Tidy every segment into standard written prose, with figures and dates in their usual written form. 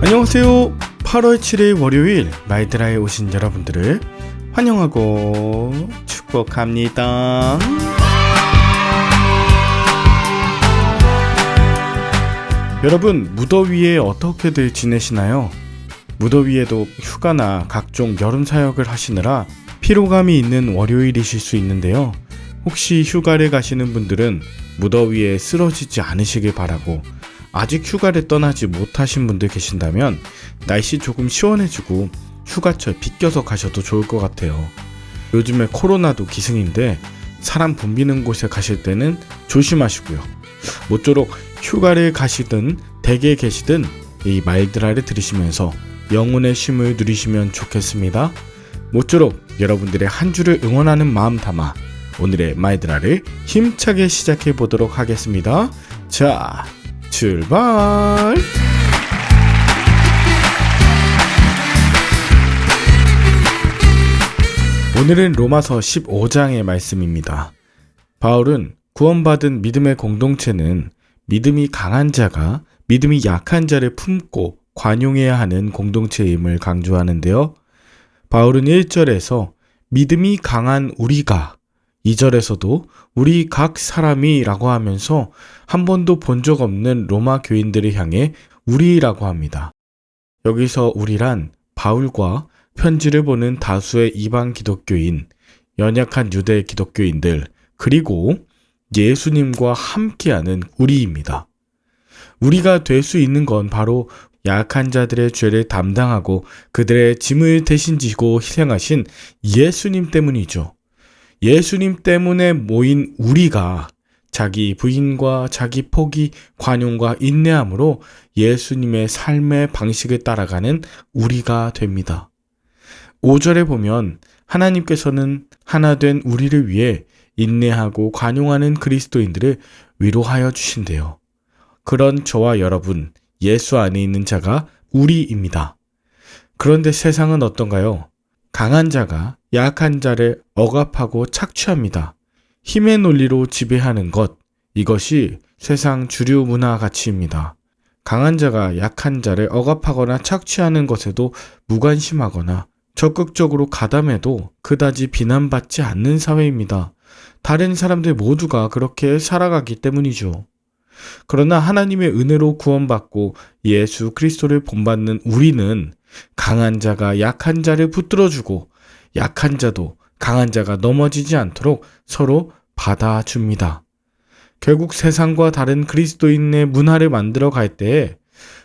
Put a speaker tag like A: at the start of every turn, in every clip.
A: 안녕하세요. 8월 7일 월요일 마이드라에 오신 여러분들을 환영하고 축복합니다. 여러분, 무더위에 어떻게들 지내시나요? 무더위에도 휴가나 각종 여름 사역을 하시느라 피로감이 있는 월요일이실 수 있는데요. 혹시 휴가를 가시는 분들은 무더위에 쓰러지지 않으시길 바라고, 아직 휴가를 떠나지 못하신 분들 계신다면 날씨 조금 시원해지고 휴가철 비껴서 가셔도 좋을 것 같아요. 요즘에 코로나도 기승인데 사람 붐비는 곳에 가실 때는 조심하시고요. 모쪼록 휴가를 가시든 댁에 계시든 이 마이드라를 들으시면서 영혼의 쉼을 누리시면 좋겠습니다. 모쪼록 여러분들의 한 주를 응원하는 마음 담아 오늘의 마이드라를 힘차게 시작해 보도록 하겠습니다. 자, 출발! 오늘은 로마서 15장의 말씀입니다. 바울은 구원받은 믿음의 공동체는 믿음이 강한 자가 믿음이 약한 자를 품고 관용해야 하는 공동체임을 강조하는데요. 바울은 1절에서 믿음이 강한 우리가, 2절에서도 우리 각 사람이 라고 하면서 한 번도 본 적 없는 로마 교인들을 향해 우리라고 합니다. 여기서 우리란 바울과 편지를 보는 다수의 이방 기독교인, 연약한 유대 기독교인들, 그리고 예수님과 함께하는 우리입니다. 우리가 될 수 있는 건 바로 약한 자들의 죄를 담당하고 그들의 짐을 대신 지고 희생하신 예수님 때문이죠. 예수님 때문에 모인 우리가 자기 부인과 자기 포기, 관용과 인내함으로 예수님의 삶의 방식을 따라가는 우리가 됩니다. 5절에 보면 하나님께서는 하나 된 우리를 위해 인내하고 관용하는 그리스도인들을 위로하여 주신대요. 그런 저와 여러분, 예수 안에 있는 자가 우리입니다. 그런데 세상은 어떤가요? 강한 자가 약한 자를 억압하고 착취합니다. 힘의 논리로 지배하는 것, 이것이 세상 주류 문화 가치입니다. 강한 자가 약한 자를 억압하거나 착취하는 것에도 무관심하거나 적극적으로 가담해도 그다지 비난받지 않는 사회입니다. 다른 사람들 모두가 그렇게 살아가기 때문이죠. 그러나 하나님의 은혜로 구원받고 예수 그리스도를 본받는 우리는 강한 자가 약한 자를 붙들어주고 약한 자도 강한 자가 넘어지지 않도록 서로 받아줍니다. 결국 세상과 다른 그리스도인의 문화를 만들어 갈 때에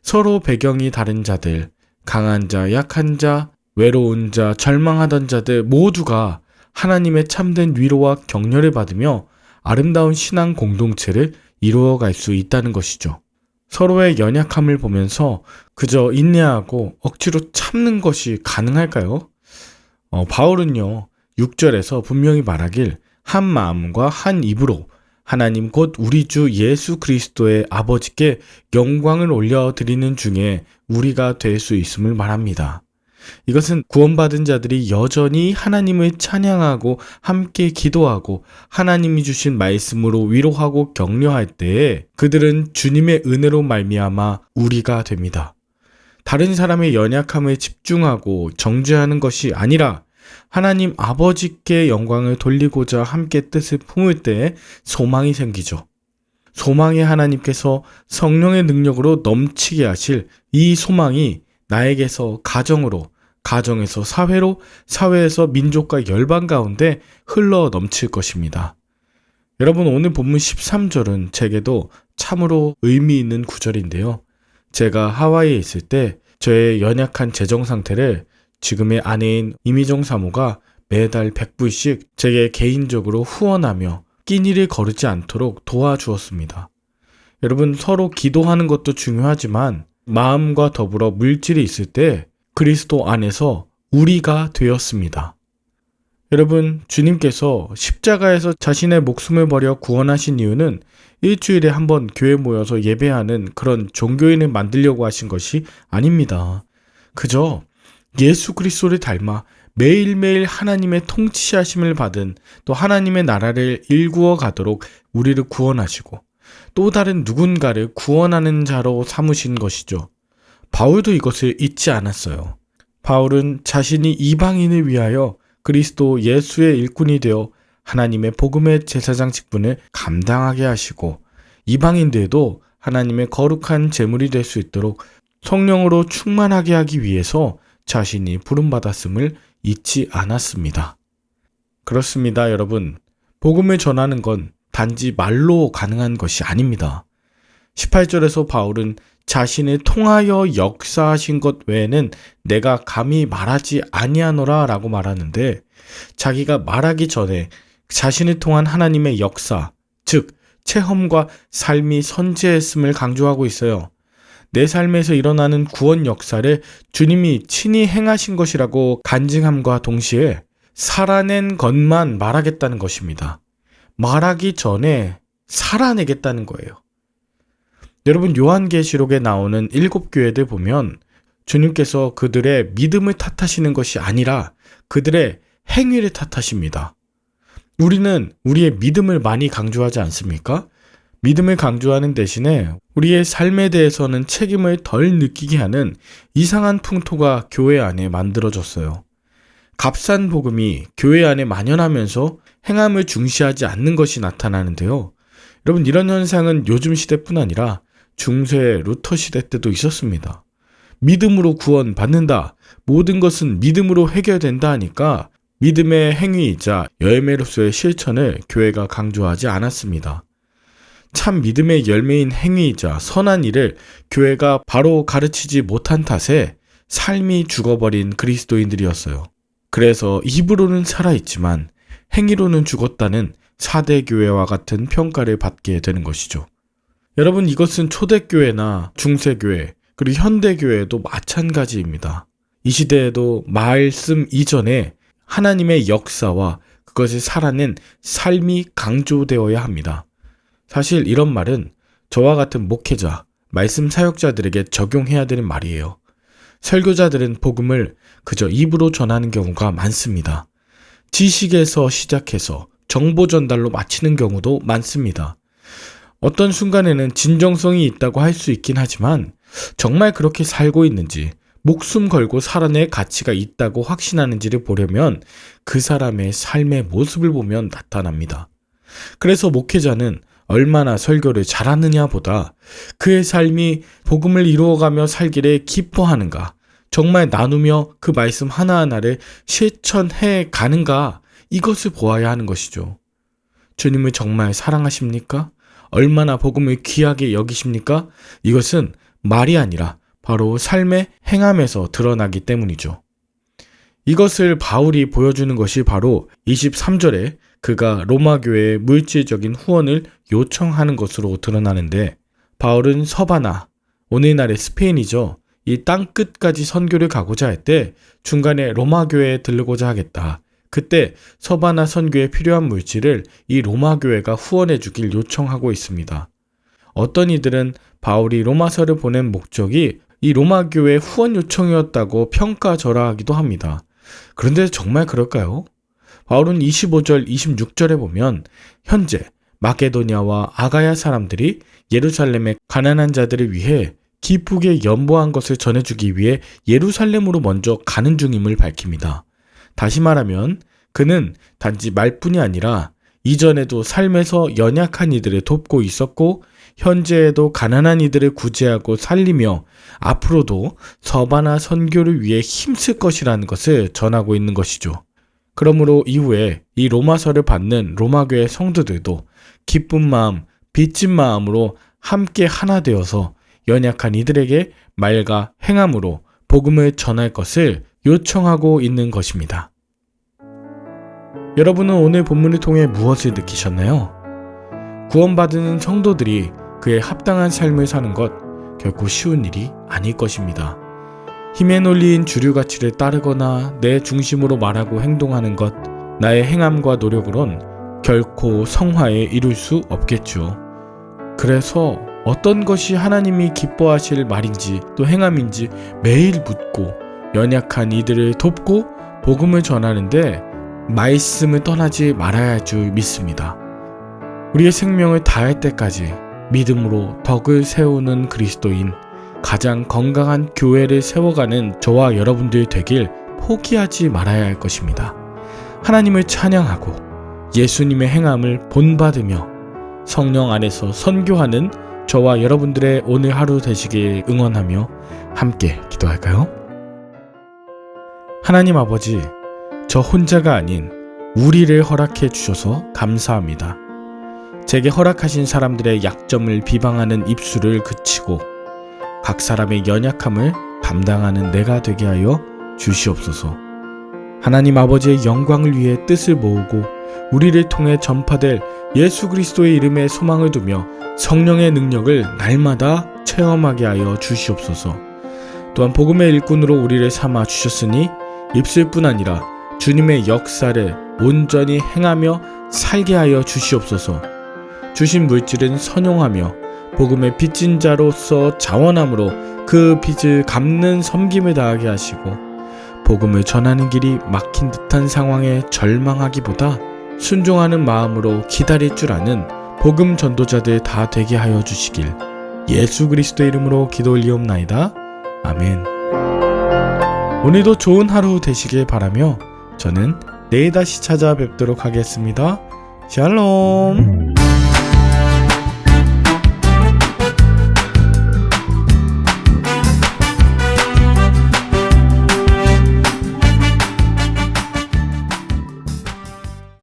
A: 서로 배경이 다른 자들, 강한 자, 약한 자, 외로운 자, 절망하던 자들 모두가 하나님의 참된 위로와 격려를 받으며 아름다운 신앙 공동체를 이루어갈 수 있다는 것이죠. 서로의 연약함을 보면서 그저 인내하고 억지로 참는 것이 가능할까요? 바울은요, 6절에서 분명히 말하길 한 마음과 한 입으로 하나님 곧 우리 주 예수 그리스도의 아버지께 영광을 올려드리는 중에 우리가 될 수 있음을 말합니다. 이것은 구원받은 자들이 여전히 하나님을 찬양하고 함께 기도하고 하나님이 주신 말씀으로 위로하고 격려할 때에 그들은 주님의 은혜로 말미암아 우리가 됩니다. 다른 사람의 연약함에 집중하고 정죄하는 것이 아니라 하나님 아버지께 영광을 돌리고자 함께 뜻을 품을 때 소망이 생기죠. 소망의 하나님께서 성령의 능력으로 넘치게 하실 이 소망이 나에게서 가정으로, 가정에서 사회로, 사회에서 민족과 열방 가운데 흘러 넘칠 것입니다. 여러분, 오늘 본문 13절은 제게도 참으로 의미 있는 구절인데요. 제가 하와이에 있을 때 저의 연약한 재정 상태를 지금의 아내인 이미정 사모가 매달 100불씩 제게 개인적으로 후원하며 끼니를 거르지 않도록 도와주었습니다. 여러분, 서로 기도하는 것도 중요하지만 마음과 더불어 물질이 있을 때 그리스도 안에서 우리가 되었습니다. 여러분, 주님께서 십자가에서 자신의 목숨을 버려 구원하신 이유는 일주일에 한 번 교회 모여서 예배하는 그런 종교인을 만들려고 하신 것이 아닙니다. 그저 예수 그리스도를 닮아 매일매일 하나님의 통치하심을 받은 또 하나님의 나라를 일구어 가도록 우리를 구원하시고 또 다른 누군가를 구원하는 자로 삼으신 것이죠. 바울도 이것을 잊지 않았어요. 바울은 자신이 이방인을 위하여 그리스도 예수의 일꾼이 되어 하나님의 복음의 제사장 직분을 감당하게 하시고 이방인들도 하나님의 거룩한 제물이 될 수 있도록 성령으로 충만하게 하기 위해서 자신이 부름받았음을 잊지 않았습니다. 그렇습니다, 여러분. 복음을 전하는 건 단지 말로 가능한 것이 아닙니다. 18절에서 바울은 자신을 통하여 역사하신 것 외에는 내가 감히 말하지 아니하노라 라고 말하는데, 자기가 말하기 전에 자신을 통한 하나님의 역사, 즉 체험과 삶이 선재했음을 강조하고 있어요. 내 삶에서 일어나는 구원 역사를 주님이 친히 행하신 것이라고 간증함과 동시에 살아낸 것만 말하겠다는 것입니다. 말하기 전에 살아내겠다는 거예요. 여러분, 요한계시록에 나오는 7교회들 보면 주님께서 그들의 믿음을 탓하시는 것이 아니라 그들의 행위를 탓하십니다. 우리는 우리의 믿음을 많이 강조하지 않습니까? 믿음을 강조하는 대신에 우리의 삶에 대해서는 책임을 덜 느끼게 하는 이상한 풍토가 교회 안에 만들어졌어요. 값싼 복음이 교회 안에 만연하면서 행함을 중시하지 않는 것이 나타나는데요. 여러분, 이런 현상은 요즘 시대뿐 아니라 중세 루터 시대 때도 있었습니다. 믿음으로 구원받는다, 모든 것은 믿음으로 해결된다 하니까 믿음의 행위이자 열매로서의 실천을 교회가 강조하지 않았습니다. 참 믿음의 열매인 행위이자 선한 일을 교회가 바로 가르치지 못한 탓에 삶이 죽어버린 그리스도인들이었어요. 그래서 입으로는 살아있지만 행위로는 죽었다는 사대교회와 같은 평가를 받게 되는 것이죠. 여러분, 이것은 초대교회나 중세교회 그리고 현대교회도 마찬가지입니다. 이 시대에도 말씀 이전에 하나님의 역사와 그것을 살아낸 삶이 강조되어야 합니다. 사실 이런 말은 저와 같은 목회자, 말씀 사역자들에게 적용해야 되는 말이에요. 설교자들은 복음을 그저 입으로 전하는 경우가 많습니다. 지식에서 시작해서 정보 전달로 마치는 경우도 많습니다. 어떤 순간에는 진정성이 있다고 할 수 있긴 하지만 정말 그렇게 살고 있는지, 목숨 걸고 살아낼 가치가 있다고 확신하는지를 보려면 그 사람의 삶의 모습을 보면 나타납니다. 그래서 목회자는 얼마나 설교를 잘하느냐 보다 그의 삶이 복음을 이루어가며 살기를 기뻐하는가, 정말 나누며 그 말씀 하나하나를 실천해 가는가, 이것을 보아야 하는 것이죠. 주님을 정말 사랑하십니까? 얼마나 복음을 귀하게 여기십니까? 이것은 말이 아니라 바로 삶의 행함에서 드러나기 때문이죠. 이것을 바울이 보여주는 것이 바로 23절에 그가 로마교회의 물질적인 후원을 요청하는 것으로 드러나는데, 바울은 서바나, 오늘날의 스페인이죠. 이 땅끝까지 선교를 가고자 할 때 중간에 로마교회에 들르고자 하겠다. 그때 서바나 선교에 필요한 물질을 이 로마교회가 후원해 주길 요청하고 있습니다. 어떤 이들은 바울이 로마서를 보낸 목적이 이 로마교회 후원 요청이었다고 평가절하하기도 합니다. 그런데 정말 그럴까요? 바울은 25절, 26절에 보면 현재 마게도냐와 아가야 사람들이 예루살렘의 가난한 자들을 위해 기쁘게 연보한 것을 전해주기 위해 예루살렘으로 먼저 가는 중임을 밝힙니다. 다시 말하면 그는 단지 말뿐이 아니라 이전에도 삶에서 연약한 이들을 돕고 있었고 현재에도 가난한 이들을 구제하고 살리며 앞으로도 서바나 선교를 위해 힘쓸 것이라는 것을 전하고 있는 것이죠. 그러므로 이후에 이 로마서를 받는 로마교회 성도들도 기쁜 마음, 빚진 마음으로 함께 하나 되어서 연약한 이들에게 말과 행함으로 복음을 전할 것을 요청하고 있는 것입니다. 여러분은 오늘 본문을 통해 무엇을 느끼셨나요? 구원받은 성도들이 그에 합당한 삶을 사는 것 결코 쉬운 일이 아닐 것입니다. 힘에 놀린 주류 가치를 따르거나 내 중심으로 말하고 행동하는 것, 나의 행함과 노력으론 결코 성화에 이룰 수 없겠죠. 그래서 어떤 것이 하나님이 기뻐하실 말인지 또 행함인지 매일 묻고 연약한 이들을 돕고 복음을 전하는데 말씀을 떠나지 말아야 할 줄 믿습니다. 우리의 생명을 다할 때까지 믿음으로 덕을 세우는 그리스도인, 가장 건강한 교회를 세워가는 저와 여러분들 되길 포기하지 말아야 할 것입니다. 하나님을 찬양하고 예수님의 행함을 본받으며 성령 안에서 선교하는 저와 여러분들의 오늘 하루 되시길 응원하며 함께 기도할까요? 하나님 아버지, 저 혼자가 아닌 우리를 허락해 주셔서 감사합니다. 제게 허락하신 사람들의 약점을 비방하는 입술을 그치고 각 사람의 연약함을 감당하는 내가 되게 하여 주시옵소서. 하나님 아버지의 영광을 위해 뜻을 모으고 우리를 통해 전파될 예수 그리스도의 이름에 소망을 두며 성령의 능력을 날마다 체험하게 하여 주시옵소서. 또한 복음의 일꾼으로 우리를 삼아 주셨으니 입술뿐 아니라 주님의 역사를 온전히 행하며 살게 하여 주시옵소서. 주신 물질은 선용하며 복음의 빚진 자로서 자원함으로 그 빚을 갚는 섬김을 다하게 하시고 복음을 전하는 길이 막힌 듯한 상황에 절망하기보다 순종하는 마음으로 기다릴 줄 아는 복음 전도자들 다 되게 하여 주시길 예수 그리스도의 이름으로 기도 올리옵나이다. 아멘. 오늘도 좋은 하루 되시길 바라며 저는 내일 다시 찾아뵙도록 하겠습니다. 샬롬.